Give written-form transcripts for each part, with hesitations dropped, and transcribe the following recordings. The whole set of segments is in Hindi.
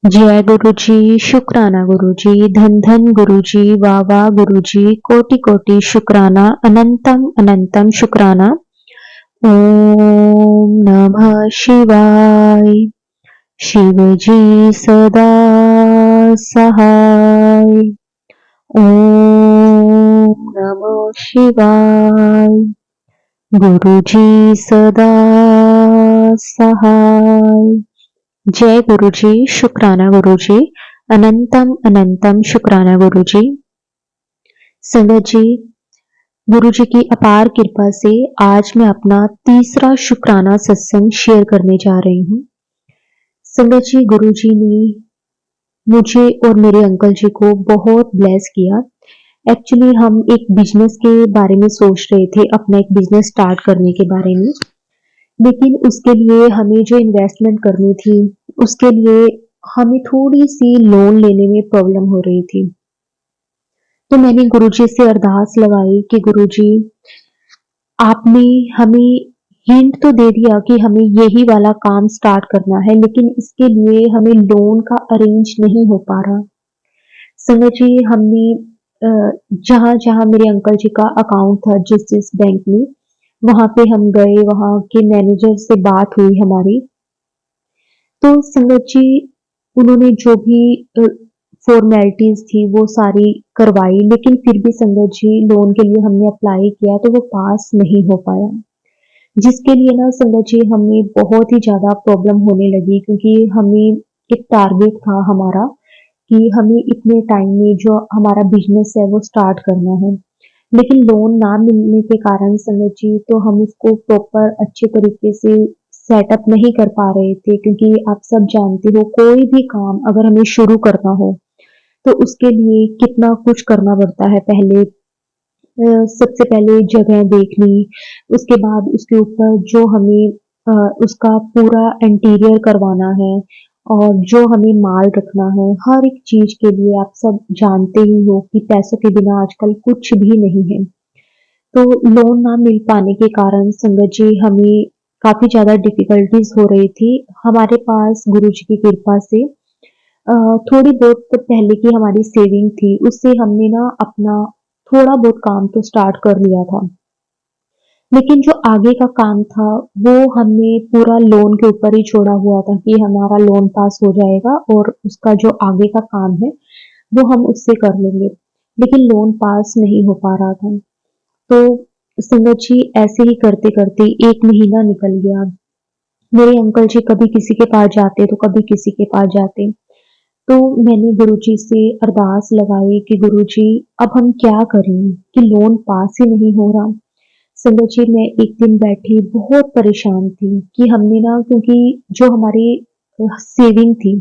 जय गुरुजी, शुक्राना गुरुजी, धन धन गुरुजी, वाह वाह गुरुजी, कोटि कोटि शुक्राना, अनंतम अनंतम शुक्राना। ओम नमः शिवाय। शिवजी सदा सहाय। ओम नमः शिवाय। गुरुजी सदा सहाय। जय गुरुजी, शुक्राना गुरुजी, अनंतम अनंतम शुक्राना गुरुजी। संगत जी, गुरुजी की अपार कृपा से आज मैं अपना तीसरा शुक्राना सत्संग शेयर करने जा रही हूँ। संगत जी, गुरुजी ने मुझे और मेरे अंकल जी को बहुत ब्लेस किया। एक्चुअली हम एक बिजनेस के बारे में सोच रहे थे, अपना एक बिजनेस स्टार्ट करने के बारे में, लेकिन उसके लिए हमें जो इन्वेस्टमेंट करनी थी, उसके लिए हमें थोड़ी सी लोन लेने में प्रॉब्लम हो रही थी। तो मैंने गुरुजी से अरदास लगाई कि गुरुजी, आपने हमें हिंट तो दे दिया कि हमें यही वाला काम स्टार्ट करना है, लेकिन इसके लिए हमें लोन का अरेंज नहीं हो पा रहा। संगत जी, हमने जहाँ जहाँ मेरे अंकल जी का अकाउंट था, जिस जिस बैंक में, वहां पे हम गए, वहां के मैनेजर से बात हुई हमारी। तो संगत जी, उन्होंने जो भी फॉर्मेलिटीज थी वो सारी करवाई, लेकिन फिर भी संगत जी, लोन के लिए हमने अप्लाई किया तो वो पास नहीं हो पाया, जिसके लिए ना संगत जी हमें बहुत ही ज्यादा प्रॉब्लम होने लगी, क्योंकि हमें एक टारगेट था हमारा कि हमें इतने टाइम में जो हमारा बिजनेस है वो स्टार्ट करना है। लेकिन लोन ना मिलने के कारण संगत जी, तो हम उसको प्रॉपर अच्छे तरीके से सेटअप नहीं कर पा रहे थे, क्योंकि आप सब जानते हो, कोई भी काम अगर हमें शुरू करना हो तो उसके लिए कितना कुछ करना पड़ता है। पहले सबसे पहले जगह देखनी, उसके बाद उसके ऊपर जो हमें उसका पूरा इंटीरियर करवाना है, और जो हमें माल रखना है, हर एक चीज के लिए आप सब जानते ही हो कि पैसों के बिना आजकल कुछ भी नहीं है। तो लोन ना मिल पाने के कारण संगत जी, हमें काफी ज्यादा डिफिकल्टीज हो रही थी। हमारे पास गुरुजी की कृपा से थोड़ी बहुत तो पहले की हमारी सेविंग थी, उससे हमने ना अपना थोड़ा बहुत काम तो स्टार्ट कर लिया था। लेकिन जो आगे का काम था वो हमने पूरा लोन के ऊपर ही छोड़ा हुआ था कि हमारा लोन पास हो जाएगा और उसका जो आगे का काम है वो हम उससे कर लेंगे। लेकिन लोन पास नहीं हो पा रहा था। तो संगत जी, ऐसे ही करते करते 1 महीना निकल गया। मेरे अंकल जी कभी किसी के पास जाते तो कभी किसी के पास जाते। तो मैंने गुरुजी से अरदास लगाई कि गुरुजी, अब हम क्या करें कि लोन पास ही नहीं हो रहा। संगत जी, मैं एक दिन बैठी बहुत परेशान थी कि हमने ना, क्योंकि जो हमारी सेविंग थी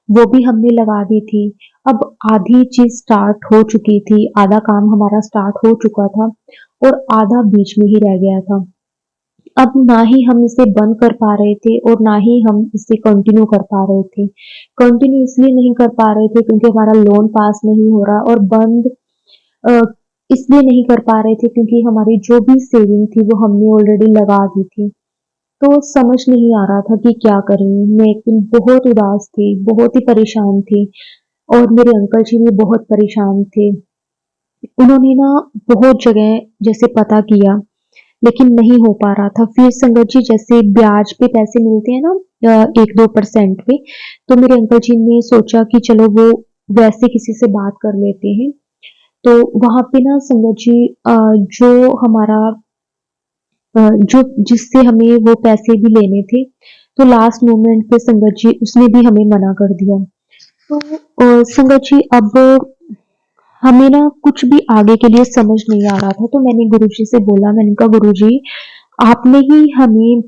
वो भी हमने लगा दी थी। अब आधी चीज स्टार्ट हो चुकी थी, आधा काम हमारा स्टार्ट हो चुका था और आधा बीच में ही रह गया था। अब ना ही हम इसे बंद कर पा रहे थे और ना ही हम इसे कंटिन्यू कर पा रहे थे। कंटिन्यू इसलिए नहीं कर पा रहे थे क्योंकि हमारा लोन पास नहीं हो रहा, और बंद अ, इसलिए नहीं कर पा रहे थे क्योंकि हमारी जो भी सेविंग थी वो हमने ऑलरेडी लगा दी थी। तो समझ नहीं आ रहा था कि क्या करें। मैं एक दिन बहुत उदास थी, बहुत ही परेशान थी, और मेरे अंकल जी भी बहुत परेशान थे। उन्होंने ना बहुत जगह जैसे पता किया, लेकिन नहीं हो पा रहा था। फिर संगत जी, जैसे ब्याज पे पैसे मिलते हैं ना 1-2% पे, तो मेरे अंकल जी ने सोचा कि चलो वो वैसे किसी से बात कर लेते हैं। तो वहां पे ना संगत जी, जो हमारा जो जिससे हमें वो पैसे भी लेने थे, तो लास्ट मोमेंट पे संगत जी उसने भी हमें मना कर दिया। तो संगत जी, अब हमें ना कुछ भी आगे के लिए समझ नहीं आ रहा था। तो मैंने गुरुजी से बोला, मैंने कहा गुरुजी, आपने ही हमें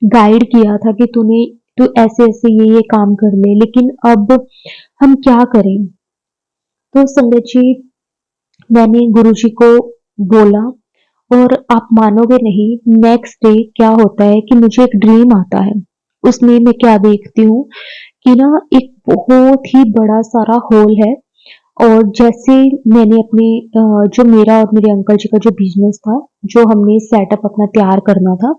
गाइड किया था कि तू ऐसे ऐसे ये काम कर ले, लेकिन अब हम क्या करें। तो संगत जी, मैंने गुरुजी को बोला, और आप मानोगे नहीं, नेक्स्ट डे क्या होता है कि मुझे एक ड्रीम आता है। उसमें मैं क्या देखती हूँ कि ना, एक बहुत ही बड़ा सारा हॉल है, और जैसे मैंने अपने जो मेरा और मेरे अंकल जी का जो बिजनेस था, जो हमने सेटअप अपना तैयार करना था,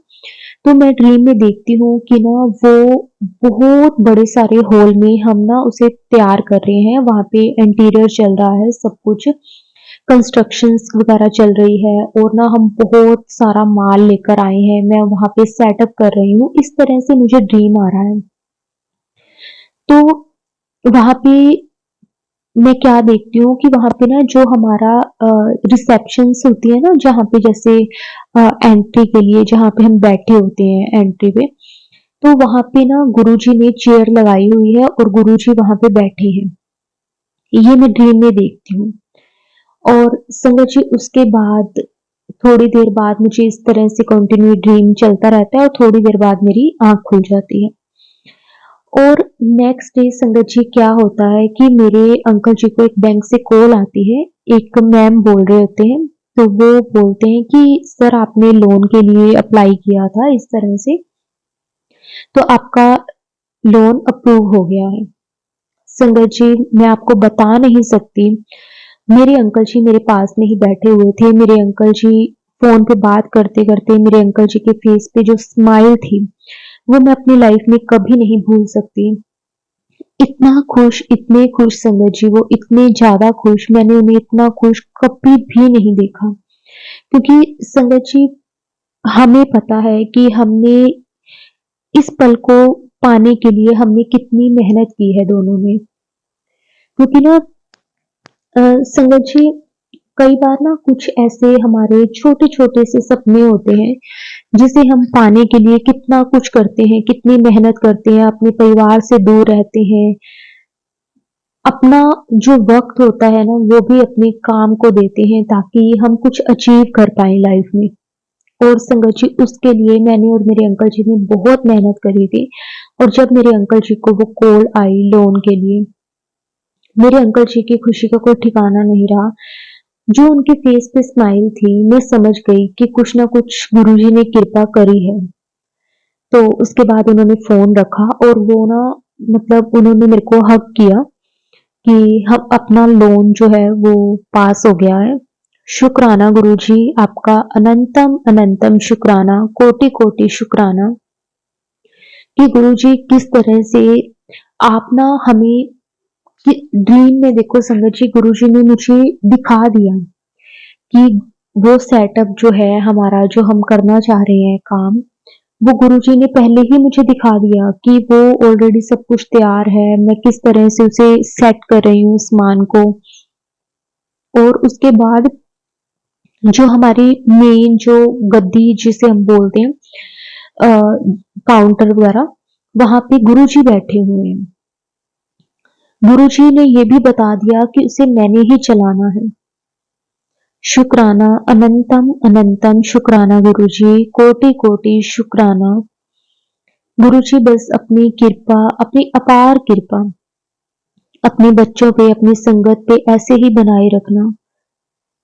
तो मैं ड्रीम में देखती हूँ कि ना वो बहुत बड़े सारे हॉल में हम ना उसे तैयार कर रहे हैं, वहाँ पे इंटीरियर चल रहा है, सब कुछ कंस्ट्रक्शंस वगैरह चल रही है और ना हम बहुत सारा माल लेकर आए हैं, मैं वहाँ पे सेटअप कर रही हूँ, इस तरह से मुझे ड्रीम आ रहा है। तो वहाँ पे मैं क्या देखती हूँ कि वहाँ पे ना जो हमारा रिसेप्शंस होती है ना, जहाँ पे जैसे एंट्री के लिए जहाँ पे हम बैठे होते हैं एंट्री पे, तो वहाँ पे ना गुरुजी ने चेयर लगाई हुई है और गुरुजी वहाँ पे बैठे हैं। ये मैं ड्रीम में देखती हूँ। और संगत जी उसके बाद थोड़ी देर बाद मुझे इस तरह से कंटिन्यू ड्रीम चलता रहता है और थोड़ी देर बाद मेरी आँख खुल जाती है। और नेक्स्ट डे संगत जी क्या होता है कि मेरे अंकल जी को एक बैंक से कॉल आती है, एक मैम बोल रहे होते हैं, तो वो बोलते हैं कि सर आपने लोन के लिए अप्लाई किया था इस तरह से, तो आपका लोन अप्रूव हो गया है। संगत जी मैं आपको बता नहीं सकती, मेरे अंकल जी मेरे पास में ही बैठे हुए थे, मेरे अंकल जी फोन पे बात करते करते मेरे अंकल जी के फेस पे जो स्माइल थी वो मैं अपनी लाइफ में कभी नहीं भूल सकती। इतना खुश, इतने खुश संगत जी, वो इतने ज्यादा खुश, मैंने उन्हें इतना खुश कभी भी नहीं देखा। क्योंकि संगत जी हमें पता है कि हमने इस पल को पाने के लिए हमने कितनी मेहनत की है दोनों ने। क्योंकि ना संगत जी कई बार ना कुछ ऐसे हमारे छोटे छोटे से सपने होते हैं जिसे हम पाने के लिए कितना कुछ करते हैं, कितनी मेहनत करते हैं, अपने परिवार से दूर रहते हैं, अपना जो वक्त होता है ना वो भी अपने काम को देते हैं ताकि हम कुछ अचीव कर पाए लाइफ में। और संगत जी उसके लिए मैंने और मेरे अंकल जी ने बहुत मेहनत करी थी। और जब मेरे अंकल जी को वो कॉल आई लोन के लिए, मेरे अंकल जी की खुशी का कोई ठिकाना नहीं रहा। जो उनके फेस पे स्माइल थी, मैं समझ गई कि कुछ ना कुछ गुरुजी ने कृपा करी है। तो उसके बाद उन्होंने फोन रखा और वो ना मतलब उन्होंने मेरे को हक किया कि हम अपना लोन जो है वो पास हो गया है। शुक्राना गुरुजी, आपका अनंतम अनंतम शुक्राना, कोटि कोटि शुक्राना कि गुरुजी किस तरह से आप ना हमें ड्रीम में देखो संगत जी, गुरुजी ने मुझे दिखा दिया कि वो सेटअप जो है हमारा, जो हम करना चाह रहे हैं काम, वो गुरुजी ने पहले ही मुझे दिखा दिया कि वो ऑलरेडी सब कुछ तैयार है, मैं किस तरह से उसे सेट कर रही हूँ सामान को। और उसके बाद जो हमारी मेन जो गद्दी जिसे हम बोलते हैं काउंटर वगैरह, वहां पे गुरुजी बैठे हुए हैं। गुरुजी ने ये भी बता दिया कि उसे मैंने ही चलाना है। शुक्राना, अनंतम अनंतम शुक्राना गुरुजी, कोटि कोटि शुक्राना। गुरुजी बस अपनी कृपा, अपनी अपार कृपा अपने बच्चों पे, अपनी संगत पे ऐसे ही बनाए रखना,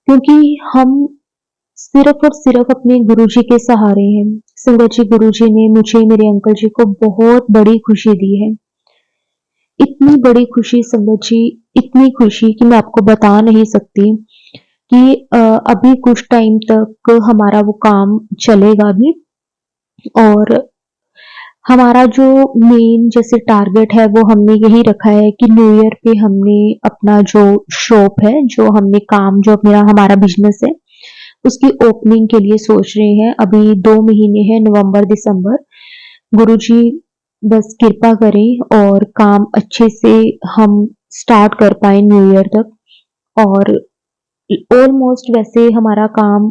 क्योंकि हम सिर्फ और सिर्फ अपने गुरुजी के सहारे हैं। संगत जी गुरुजी ने मुझे, मेरे अंकल जी को बहुत बड़ी खुशी दी है। इतनी बड़ी खुशी संगत जी, इतनी खुशी कि मैं आपको बता नहीं सकती कि अभी कुछ टाइम तक हमारा वो काम चलेगा भी। और हमारा जो मेन जैसे टारगेट है वो हमने यही रखा है कि न्यू ईयर पे हमने अपना जो शॉप है, जो हमने काम, जो मेरा हमारा बिजनेस है, उसकी ओपनिंग के लिए सोच रहे हैं। अभी 2 महीने हैं, नवंबर दिसंबर। गुरुजी बस कृपा करें और काम अच्छे से हम स्टार्ट कर पाए न्यू ईयर तक। और ऑलमोस्ट वैसे हमारा काम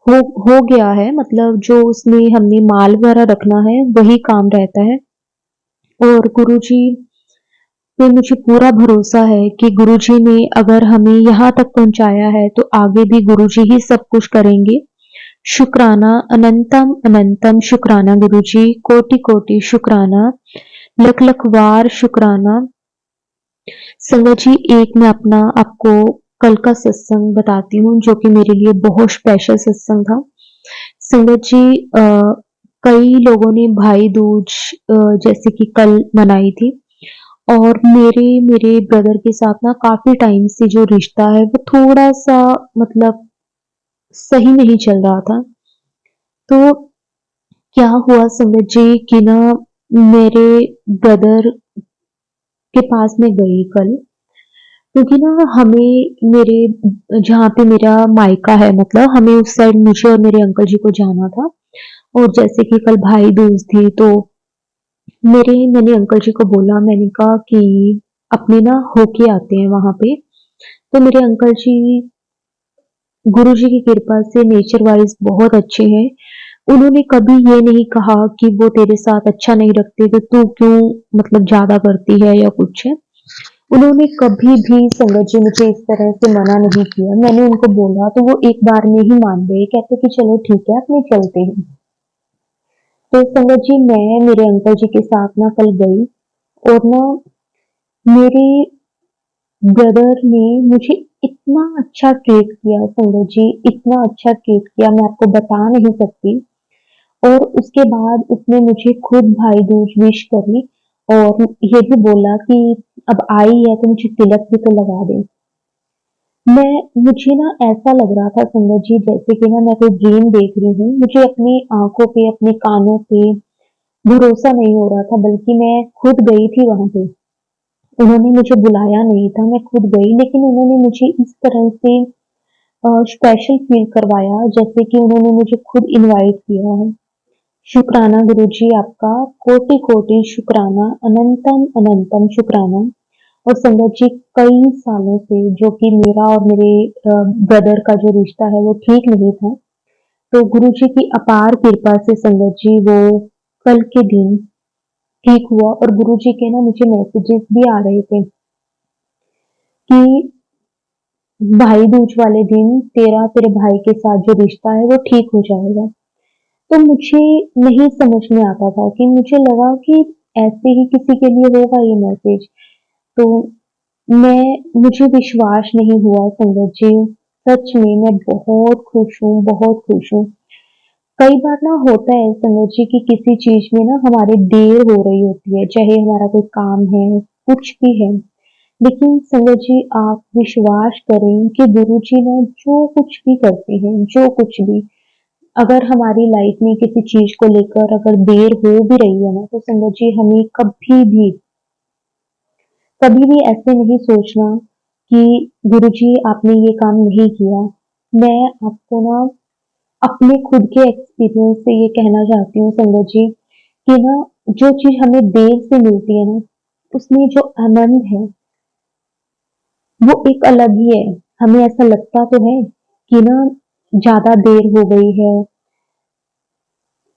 हो गया है, मतलब जो उसमें हमने माल वगैरह रखना है वही काम रहता है। और गुरुजी पे मुझे पूरा भरोसा है कि गुरुजी ने अगर हमें यहाँ तक पहुंचाया है तो आगे भी गुरुजी ही सब कुछ करेंगे। शुक्राना, अनंतम अनंतम शुक्राना गुरुजी, कोटि कोटि शुक्राना, लख लख वार शुक्राना। संगत जी एक मैं अपना आपको कल का सत्संग बताती हूँ जो कि मेरे लिए बहुत स्पेशल सत्संग था। संगत जी कई लोगों ने भाई दूज जैसे कि कल मनाई थी, और मेरे मेरे ब्रदर के साथ ना काफी टाइम से जो रिश्ता है वो थोड़ा सा मतलब सही नहीं चल रहा था। तो क्या हुआ संगत जी कि ना मेरे ब्रदर के पास में गई कल, क्योंकि ना हमें मेरे जहाँ पे मेरा मायका है, मतलब हमें उस साइड मुझे और मेरे अंकल जी को जाना था। और जैसे कि कल भाई दूज थी, तो मैंने अंकल जी को बोला, मैंने कहा कि अपने ना होके आते हैं वहां पे। तो मेरे अंकल जी गुरु जी की कृपा से नेचर वाइज बहुत अच्छे हैं। उन्होंने कभी ये नहीं कहा कि वो तेरे साथ अच्छा नहीं रखते तो तू क्यों मतलब ज्यादा करती है या कुछ है। उन्होंने कभी भी संगत जी मुझे इस तरह से मना नहीं किया। मैंने उनको बोला तो वो एक बार में ही मान गए, कहते कि चलो ठीक है अपने चलते हैं। तो संगत जी मैं मेरे अंकल जी के साथ ना कल गई, और ना मेरे ब्रदर ने मुझे इतना अच्छा ट्रीट किया संगत जी, इतना अच्छा ट्रीट किया मैं आपको बता नहीं सकती। और उसके बाद उसने मुझे खुद भाई दूज विश करी, और ये भी बोला कि अब आई है तो मुझे तिलक भी तो लगा दे। मुझे ना ऐसा लग रहा था संगत जी जैसे कि ना मैं कोई ड्रीम देख रही हूँ। मुझे अपनी आंखों पे, अपने कानों पे भरोसा नहीं हो रहा था, बल्कि मैं खुद गई थी वहां पे। उन्होंने मुझे बुलाया नहीं था, मैं खुद गई, लेकिन उन्होंने मुझे इस तरह से स्पेशल फील करवाया जैसे कि उन्होंने मुझे खुद इनवाइट किया है। शुक्राना गुरुजी आपका, कोटि कोटि शुक्राना, अनंतम अनंतम शुक्राना। और संगत जी कई सालों से जो कि मेरा और मेरे ब्रदर का जो रिश्ता है वो ठीक नहीं था, तो गुरु जी की अपार कृपा से संगत जी वो कल के दिन ठीक हुआ। और गुरु जी के ना मुझे मैसेजेस भी आ रहे थे कि भाई दूज वाले दिन तेरा तेरे भाई के साथ जो रिश्ता है वो ठीक हो जाएगा। तो मुझे नहीं समझ में आता था, कि मुझे लगा कि ऐसे ही किसी के लिए होगा ये मैसेज। तो मुझे विश्वास नहीं हुआ संगत जी। सच में मैं बहुत खुश हूँ, बहुत खुश हूँ। कई बार ना होता है संगत जी कि किसी चीज में ना हमारी देर हो रही होती है, चाहे हमारा कोई काम है, कुछ भी है। लेकिन संगत जी आप विश्वास करें कि गुरु जी ना जो कुछ भी करते हैं, जो कुछ भी, अगर हमारी लाइफ में किसी चीज को लेकर अगर देर हो भी रही है ना, तो संगत जी हमें कभी भी ऐसे नहीं सोचना कि गुरुजी आपने ये काम नहीं किया। मैं आपको ना अपने खुद के एक्सपीरियंस से ये कहना चाहती हूँ संगत जी कि ना जो चीज हमें देर से मिलती है ना, उसमें जो आनंद है वो एक अलग ही है। हमें ऐसा लगता तो है कि ना ज्यादा देर हो गई है,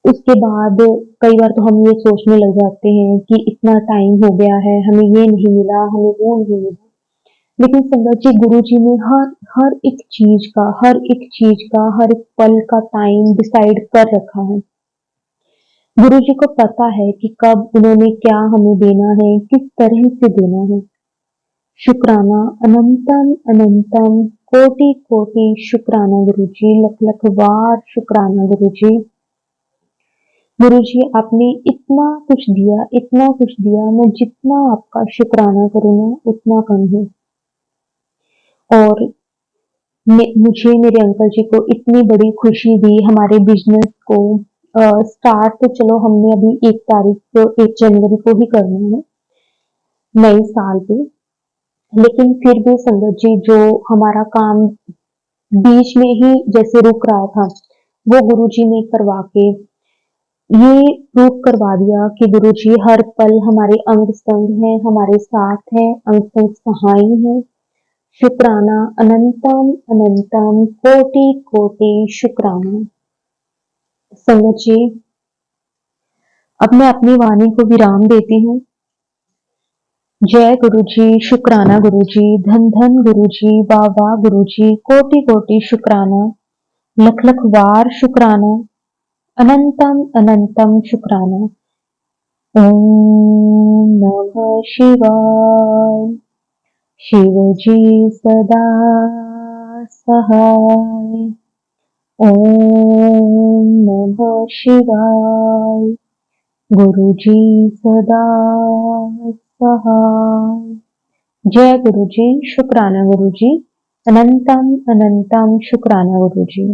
उसके बाद कई बार तो हम ये सोचने लग जाते हैं कि इतना टाइम हो गया है, हमें ये नहीं मिला, हमें वो नहीं मिला। लेकिन संगत जी गुरु जी ने हर हर एक चीज का, हर एक पल का टाइम डिसाइड कर रखा है। गुरु जी को पता है कि कब उन्होंने क्या हमें देना है, किस तरह से देना है। शुक्राना, अनंतम अनंतम, कोटि कोटि शुक्राना गुरु जी, लख लख बार शुक्राना गुरु जी। गुरु जी आपने इतना कुछ दिया, इतना कुछ दिया, मैं जितना आपका शुक्राना करूँ ना उतना कम है। और मुझे मेरे अंकल जी को इतनी बड़ी खुशी दी हमारे बिजनेस को। स्टार्ट तो चलो हमने अभी 1 तारीख को, 1 जनवरी को ही करना है, नए साल पे। लेकिन फिर भी संगत जी जो हमारा काम बीच में ही जैसे रुक रहा था, वो गुरु जी ने करवा के ये प्रूव करवा दिया कि गुरु जी हर पल हमारे अंग संग हैं, हमारे साथ हैं, अंग संग सहाय हैं। शुक्राना, अनंतम अनंतम, कोटि कोटि शुक्राना। संगत जी अब मैं अपनी वाणी को विराम देती हूँ। जय गुरु जी, शुक्राना गुरु जी, धन धन गुरु जी, वाह वाह गुरु जी, कोटि कोटि शुक्राना, लख लख बार शुक्राना, अनंतम अनंतम शुक्राना। ओम नमः शिवाय। शिव जी सदा सहाय। ओम नमः शिवाय। गुरु जी सदा सहाय। जय गुरु जी, शुक्राना गुरु जी, अनंतम अनंतम शुक्राना गुरु जी।